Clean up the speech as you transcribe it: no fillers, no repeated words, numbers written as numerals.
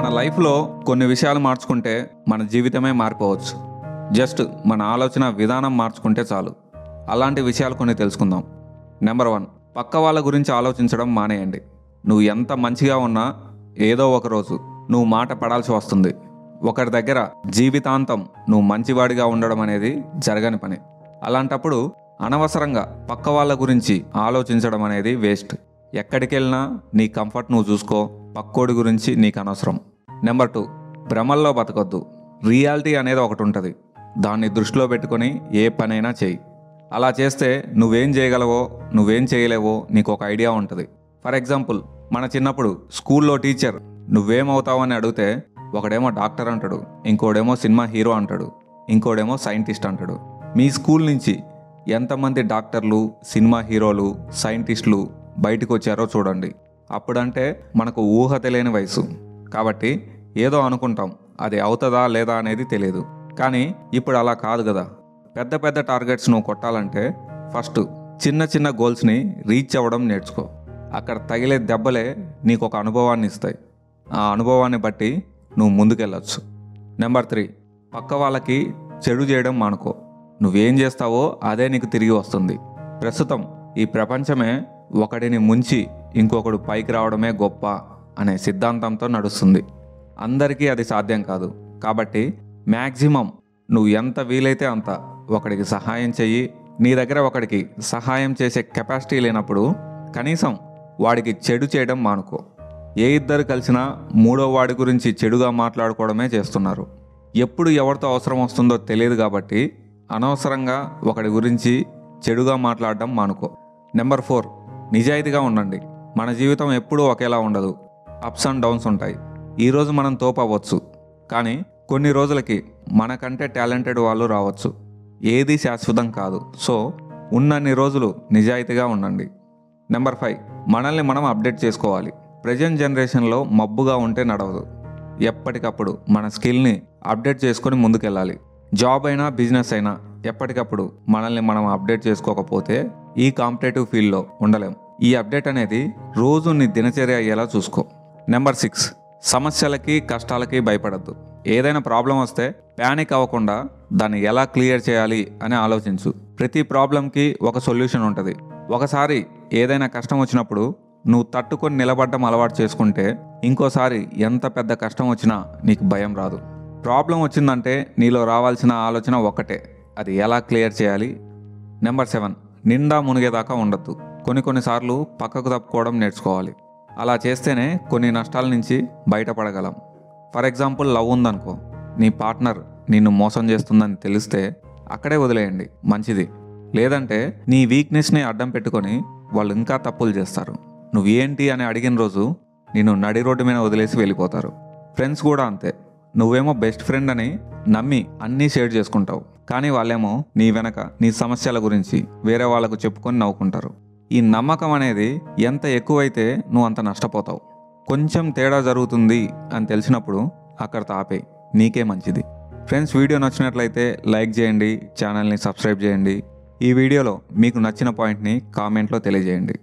మన లైఫ్లో కొన్ని విషయాలు మార్చుకుంటే మన జీవితమే మారిపోవచ్చు. జస్ట్ మన ఆలోచన విధానం మార్చుకుంటే చాలు. అలాంటి విషయాలు కొన్ని తెలుసుకుందాం. నెంబర్ 1, పక్క వాళ్ళ గురించి ఆలోచించడం మానేయండి. నువ్వు ఎంత మంచిగా ఉన్నా ఏదో ఒక రోజు నువ్వు మాట పడాల్సి వస్తుంది. ఒకరి దగ్గర జీవితాంతం నువ్వు మంచివాడిగా ఉండడం అనేది జరగని పని. అలాంటప్పుడు అనవసరంగా పక్క వాళ్ళ గురించి ఆలోచించడం అనేది వేస్ట్. ఎక్కడికి వెళ్ళినా నీ కంఫర్ట్ నువ్వు చూసుకో, పక్కోడి గురించి నీకు అనవసరం. నెంబర్ 2, భ్రమల్లో బతకొద్దు. రియాలిటీ అనేది ఒకటి ఉంటుంది, దాన్ని దృష్టిలో పెట్టుకొని ఏ పనైనా చేయి. అలా చేస్తే నువ్వేం చేయగలవో నువ్వేం చేయలేవో నీకు ఒక ఐడియా ఉంటుంది. ఫర్ ఎగ్జాంపుల్, మన చిన్నప్పుడు స్కూల్లో టీచర్ నువ్వేమవుతావని అడిగితే ఒకడేమో డాక్టర్ అంటాడు, ఇంకోడేమో సినిమా హీరో అంటాడు, ఇంకోడేమో సైంటిస్ట్ అంటాడు. మీ స్కూల్ నుంచి ఎంతమంది డాక్టర్లు, సినిమా హీరోలు, సైంటిస్టులు బయటకు వచ్చారో చూడండి. అప్పుడంటే మనకు ఊహ తెలియని వయసు కాబట్టి ఏదో అనుకుంటాం, అది అవుతుందా లేదా అనేది తెలియదు. కానీ ఇప్పుడు అలా కాదు కదా. పెద్ద పెద్ద టార్గెట్స్ నువ్వు కొట్టాలంటే ఫస్ట్ చిన్న చిన్న గోల్స్ని రీచ్ అవ్వడం నేర్చుకో. అక్కడ తగిలే దెబ్బలే నీకు ఒక అనుభవాన్ని ఇస్తాయి. ఆ అనుభవాన్ని బట్టి నువ్వు ముందుకెళ్ళచ్చు. నెంబర్ 3, పక్క వాళ్ళకి చెడు చేయడం మానుకో. నువ్వేం చేస్తావో అదే నీకు తిరిగి వస్తుంది. ప్రస్తుతం ఈ ప్రపంచమే ఒకడిని ముంచి ఇంకొకడు పైకి రావడమే గొప్ప అనే సిద్ధాంతంతో నడుస్తుంది. అందరికీ అది సాధ్యం కాదు. కాబట్టి మ్యాక్సిమం నువ్వు ఎంత వీలైతే అంత ఒకడికి సహాయం చెయ్యి. నీ దగ్గర ఒకడికి సహాయం చేసే కెపాసిటీ లేనప్పుడు కనీసం వాడికి చెడు చేయడం మానుకో. ఏ ఇద్దరు కలిసినా మూడో వాడి గురించి చెడుగా మాట్లాడుకోవడమే చేస్తున్నారు. ఎప్పుడు ఎవరితో అవసరం వస్తుందో తెలియదు కాబట్టి అనవసరంగా ఒకడి గురించి చెడుగా మాట్లాడడం మానుకో. నెంబర్ 4, నిజాయితీగా ఉండండి. మన జీవితం ఎప్పుడూ ఒకేలా ఉండదు. అప్స్ అండ్ డౌన్స్ ఉంటాయి. ఈరోజు మనం తోపు అవ్వచ్చు, కానీ కొన్ని రోజులకి మనకంటే టాలెంటెడ్ వాళ్ళు రావచ్చు. ఏది శాశ్వతం కాదు. సో ఉన్నన్ని రోజులు నిజాయితీగా ఉండండి. నెంబర్ 5, మనల్ని మనం అప్డేట్ చేసుకోవాలి. ప్రజెంట్ జనరేషన్లో మబ్బుగా ఉంటే నడవదు. ఎప్పటికప్పుడు మన స్కిల్ని అప్డేట్ చేసుకొని ముందుకెళ్ళాలి. జాబ్ అయినా బిజినెస్ అయినా ఎప్పటికప్పుడు మనల్ని మనం అప్డేట్ చేసుకోకపోతే ఈ కాంపిటేటివ్ ఫీల్డ్లో ఉండలేం. ఈ అప్డేట్ అనేది రోజు నీ దినచర్య అయ్యేలా చూసుకో. నెంబర్ 6, సమస్యలకి కష్టాలకి భయపడద్దు. ఏదైనా ప్రాబ్లం వస్తే ప్యానిక్ అవ్వకుండా దాన్ని ఎలా క్లియర్ చేయాలి అని ఆలోచించు. ప్రతి ప్రాబ్లంకి ఒక సొల్యూషన్ ఉంటుంది. ఒకసారి ఏదైనా కష్టం వచ్చినప్పుడు నువ్వు తట్టుకొని నిలబడడం అలవాటు చేసుకుంటే ఇంకోసారి ఎంత పెద్ద కష్టం వచ్చినా నీకు భయం రాదు. ప్రాబ్లం వచ్చిందంటే నీలో రావాల్సిన ఆలోచన ఒక్కటే, అది ఎలా క్లియర్ చేయాలి. నెంబర్ 7, నిండా మునిగేదాకా ఉండద్దు. కొన్నిసార్లు పక్కకు తప్పుకోవడం నేర్చుకోవాలి. అలా చేస్తేనే కొన్ని నష్టాల నుంచి బయటపడగలం. ఫర్ ఎగ్జాంపుల్, లవ్ ఉందనుకో, నీ పార్ట్నర్ నిన్ను మోసం చేస్తుందని తెలిస్తే అక్కడే వదిలేయండి, మంచిది. లేదంటే నీ వీక్నెస్ని అడ్డం పెట్టుకొని వాళ్ళు ఇంకా తప్పులు చేస్తారు. నువ్వేంటి అని అడిగిన రోజు నిన్ను నడి రోడ్డు మీద వదిలేసి వెళ్ళిపోతారు. ఫ్రెండ్స్ కూడా అంతే. నువ్వేమో బెస్ట్ ఫ్రెండ్ అని నమ్మి అన్నీ షేర్ చేసుకుంటావు, కానీ వాళ్ళేమో నీ వెనక నీ సమస్యల గురించి వేరే వాళ్ళకు చెప్పుకొని నవ్వుకుంటారు. ఈ నమ్మకం అనేది ఎంత ఎక్కువైతే నువ్వు అంత నష్టపోతావు. కొంచెం తేడా జరుగుతుంది అని తెలిసినప్పుడు అక్కడితో ఆపేయి, నీకే మంచిది. ఫ్రెండ్స్, వీడియో నచ్చినట్లయితే లైక్ చేయండి, ఛానల్ని సబ్స్క్రైబ్ చేయండి. ఈ వీడియోలో మీకు నచ్చిన పాయింట్ని కామెంట్లో తెలియజేయండి.